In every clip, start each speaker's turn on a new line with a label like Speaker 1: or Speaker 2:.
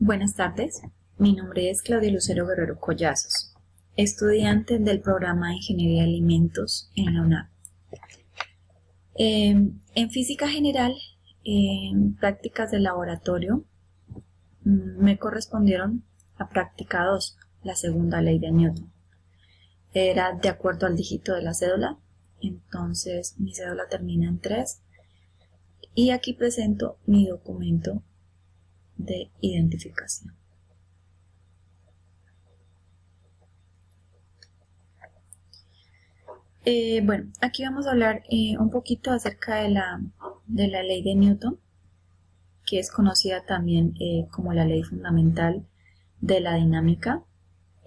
Speaker 1: Buenas tardes, mi nombre es Claudia Lucero Guerrero Collazos, estudiante del programa de Ingeniería de Alimentos en la UNAM. En física general, en prácticas de laboratorio, me correspondieron la práctica 2, la segunda ley de Newton. Era de acuerdo al dígito de la cédula, entonces mi cédula termina en 3 y aquí presento mi documento de identificación. Bueno, aquí vamos a hablar un poquito acerca de la ley de Newton, que es conocida también como la ley fundamental de la dinámica.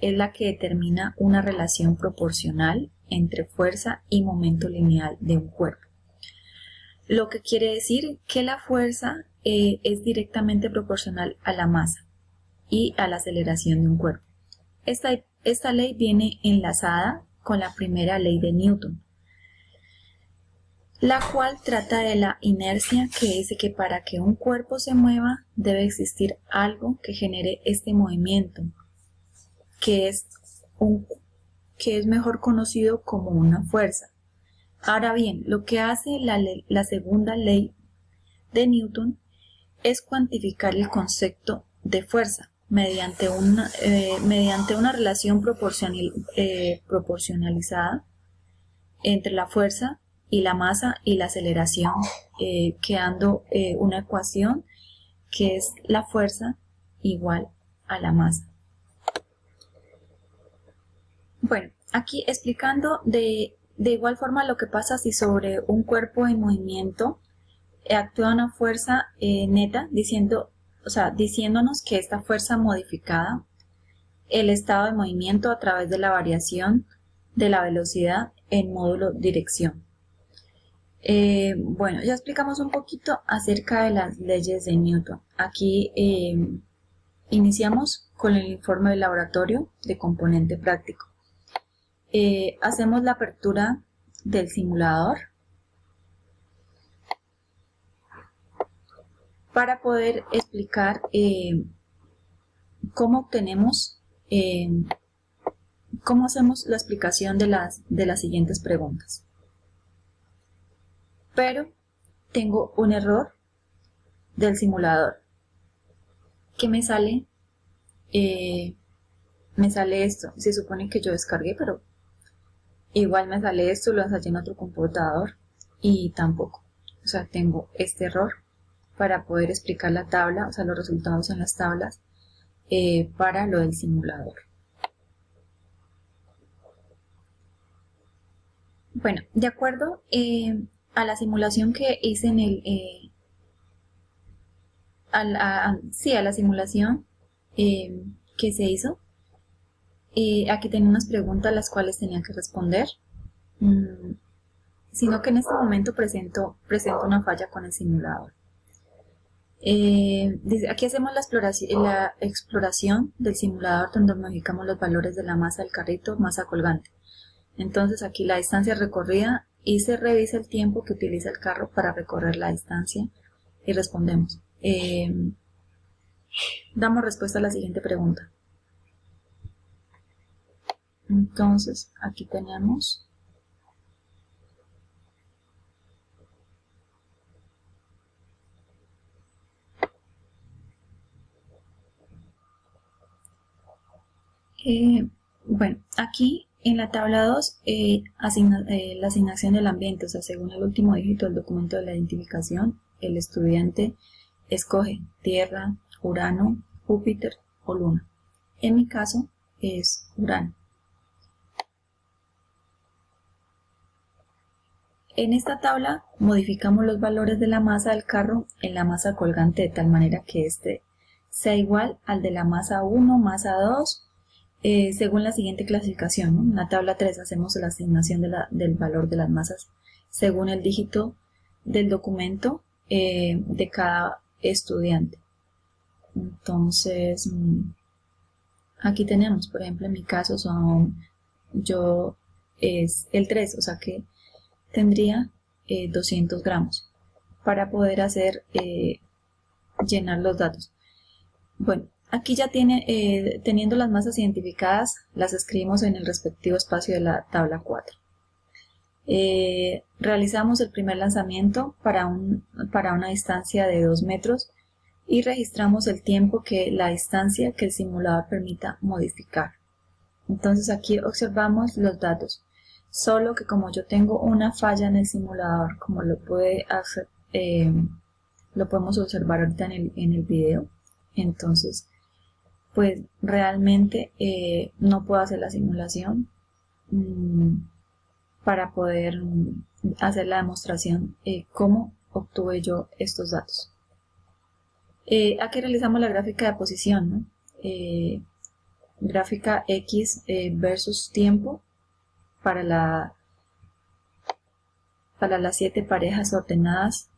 Speaker 1: Es la que determina una relación proporcional entre fuerza y momento lineal de un cuerpo. Lo que quiere decir que la fuerza es directamente proporcional a la masa y a la aceleración de un cuerpo. Esta ley viene enlazada con la primera ley de Newton, la cual trata de la inercia, que dice que para que un cuerpo se mueva debe existir algo que genere este movimiento, que es mejor conocido como una fuerza. Ahora bien, lo que hace la segunda ley de Newton es cuantificar el concepto de fuerza mediante una relación proporcionalizada entre la fuerza y la masa y la aceleración, quedando una ecuación que es la fuerza igual a la masa. Bueno, aquí explicando de igual forma lo que pasa si sobre un cuerpo en movimiento actúa una fuerza neta, diciéndonos que esta fuerza modificada el estado de movimiento a través de la variación de la velocidad en módulo dirección. Bueno, ya explicamos un poquito acerca de las leyes de Newton. Aquí iniciamos con el informe de laboratorio de componente práctico. Hacemos la apertura del simulador para poder explicar cómo hacemos la explicación de las siguientes preguntas. Pero tengo un error del simulador que me sale esto. Se supone que yo descargué, pero igual me sale esto, lo ensayé en otro computador y tampoco. O sea, tengo este error para poder explicar la tabla, o sea, los resultados en las tablas para lo del simulador. Bueno, de acuerdo a la simulación que hice en a la simulación que se hizo, aquí tenía unas preguntas las cuales tenía que responder, sino que en este momento presento una falla con el simulador. Dice, aquí hacemos la exploración del simulador donde modificamos los valores de la masa del carrito, masa colgante. Entonces aquí la distancia recorrida y se revisa el tiempo que utiliza el carro para recorrer la distancia y respondemos. Damos respuesta a la siguiente pregunta. Entonces aquí tenemos bueno, aquí en la tabla 2 la asignación del ambiente, o sea, según el último dígito del documento de la identificación, el estudiante escoge Tierra, Urano, Júpiter o Luna. En mi caso es Urano. En esta tabla modificamos los valores de la masa del carro en la masa colgante de tal manera que este sea igual al de la masa 1, masa 2, según la siguiente clasificación, ¿no? En la tabla 3 hacemos la asignación del valor de las masas según el dígito del documento de cada estudiante. Entonces, aquí tenemos, por ejemplo, en mi caso es el 3, o sea que tendría 200 gramos para poder llenar los datos. Bueno, Aquí ya teniendo las masas identificadas, las escribimos en el respectivo espacio de la tabla 4. Realizamos el primer lanzamiento para una distancia de 2 metros y registramos el tiempo la distancia que el simulador permita modificar. Entonces aquí observamos los datos, solo que como yo tengo una falla en el simulador, como lo podemos observar ahorita en el video, entonces pues realmente no puedo hacer la simulación para poder hacer la demostración cómo obtuve yo estos datos. Aquí realizamos la gráfica de posición, ¿no? Gráfica X versus tiempo para las 7 parejas ordenadas.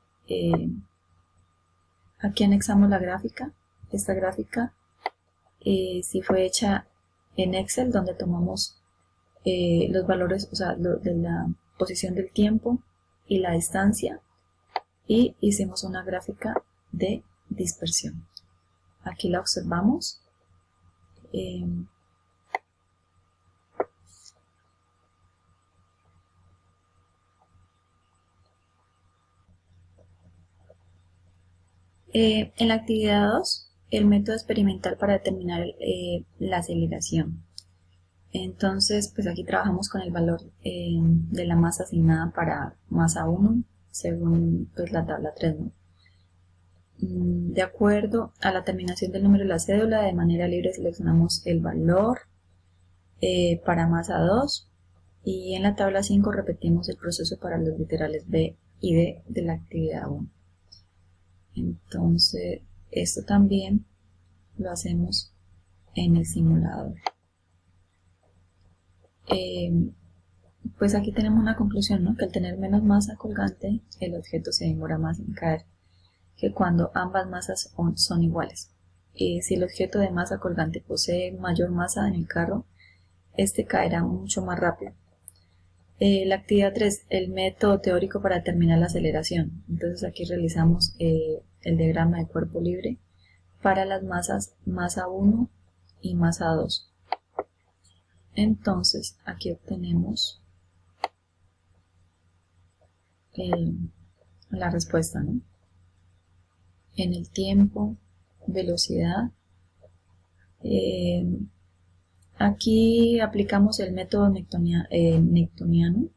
Speaker 1: Aquí anexamos la gráfica. Esta gráfica sí fue hecha en Excel, donde tomamos los valores, o sea, de la posición del tiempo y la distancia, y hicimos una gráfica de dispersión. Aquí la observamos. En la actividad 2, el método experimental para determinar la aceleración. Entonces, pues aquí trabajamos con el valor de la masa asignada para masa 1, según pues, la tabla 3, ¿no? De acuerdo a la terminación del número de la cédula, de manera libre seleccionamos el valor para masa 2 y en la tabla 5 repetimos el proceso para los literales B y D de la actividad 1. Entonces, esto también lo hacemos en el simulador. Pues aquí tenemos una conclusión, ¿no? Que al tener menos masa colgante, el objeto se demora más en caer que cuando ambas masas son iguales. Si el objeto de masa colgante posee mayor masa en el carro, este caerá mucho más rápido. La actividad 3, el método teórico para determinar la aceleración. Entonces aquí realizamos el diagrama de cuerpo libre para las masas masa 1 y masa 2. Entonces aquí obtenemos la respuesta, ¿no? En el tiempo, velocidad. Aquí aplicamos el método newtoniano,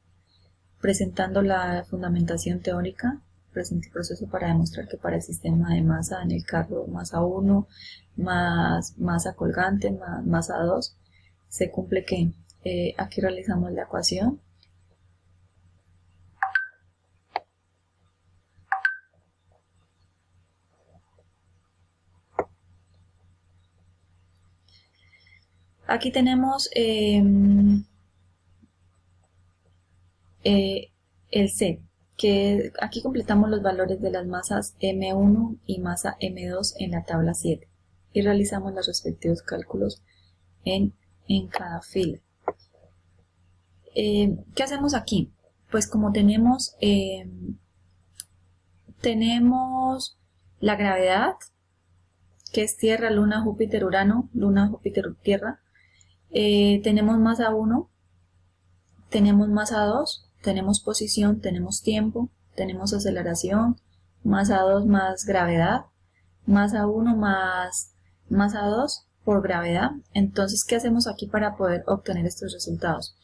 Speaker 1: presentando la fundamentación teórica. Presente el proceso para demostrar que para el sistema de masa en el carro masa 1 más masa colgante más masa 2 se cumple que aquí realizamos la ecuación. Aquí tenemos el C, que aquí completamos los valores de las masas M1 y masa M2 en la tabla 7 y realizamos los respectivos cálculos en cada fila. ¿Qué hacemos aquí? Pues como tenemos la gravedad, que es Tierra, Luna, Júpiter, Urano, Luna, Júpiter, Tierra, tenemos masa 1, tenemos masa 2, tenemos posición, tenemos tiempo, tenemos aceleración, masa 2 más gravedad, masa 1 más masa 2 por gravedad. Entonces, ¿qué hacemos aquí para poder obtener estos resultados?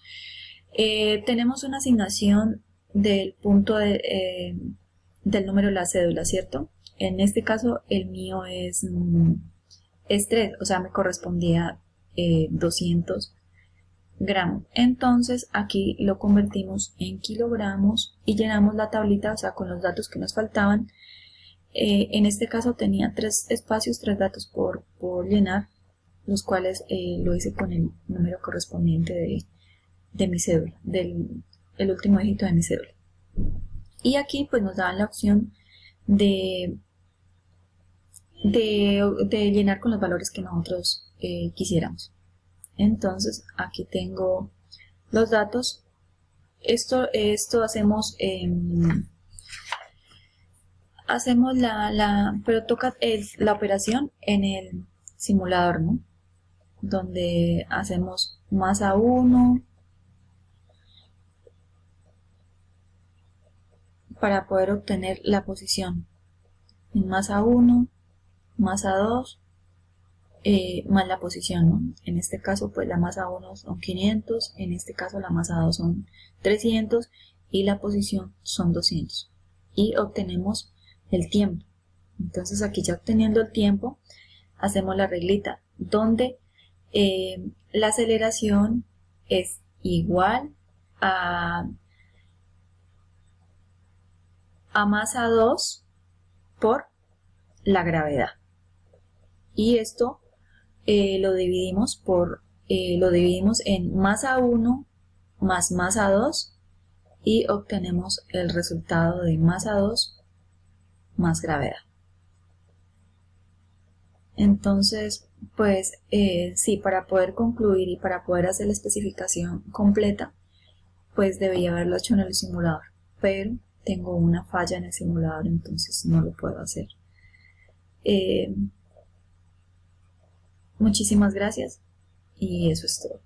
Speaker 1: Tenemos una asignación del punto del número de la cédula, ¿cierto? En este caso, el mío es 3, o sea, me correspondía 200 gramos. Entonces aquí lo convertimos en kilogramos y llenamos la tablita, o sea, con los datos que nos faltaban. En este caso tenía 3 espacios, 3 datos por llenar, los cuales lo hice con el número correspondiente de mi cédula, el último dígito de mi cédula. Y aquí pues nos daban la opción de llenar con los valores que nosotros quisiéramos. Entonces aquí tengo los datos. Esto hacemos pero toca la operación en simulador, ¿no? Donde hacemos masa 1 para poder obtener la posición en masa 1, masa 2, más la posición, ¿no? En este caso pues la masa 1 son 500, en este caso la masa 2 son 300 y la posición son 200 y obtenemos el tiempo. Entonces aquí ya obteniendo el tiempo hacemos la reglita donde la aceleración es igual a masa 2 por la gravedad, y esto lo dividimos en masa 1 más masa 2 y obtenemos el resultado de masa 2 más gravedad. Entonces, pues sí, para poder concluir y para poder hacer la especificación completa, pues debía haberlo hecho en el simulador, pero tengo una falla en el simulador, entonces no lo puedo hacer. Muchísimas gracias y eso es todo.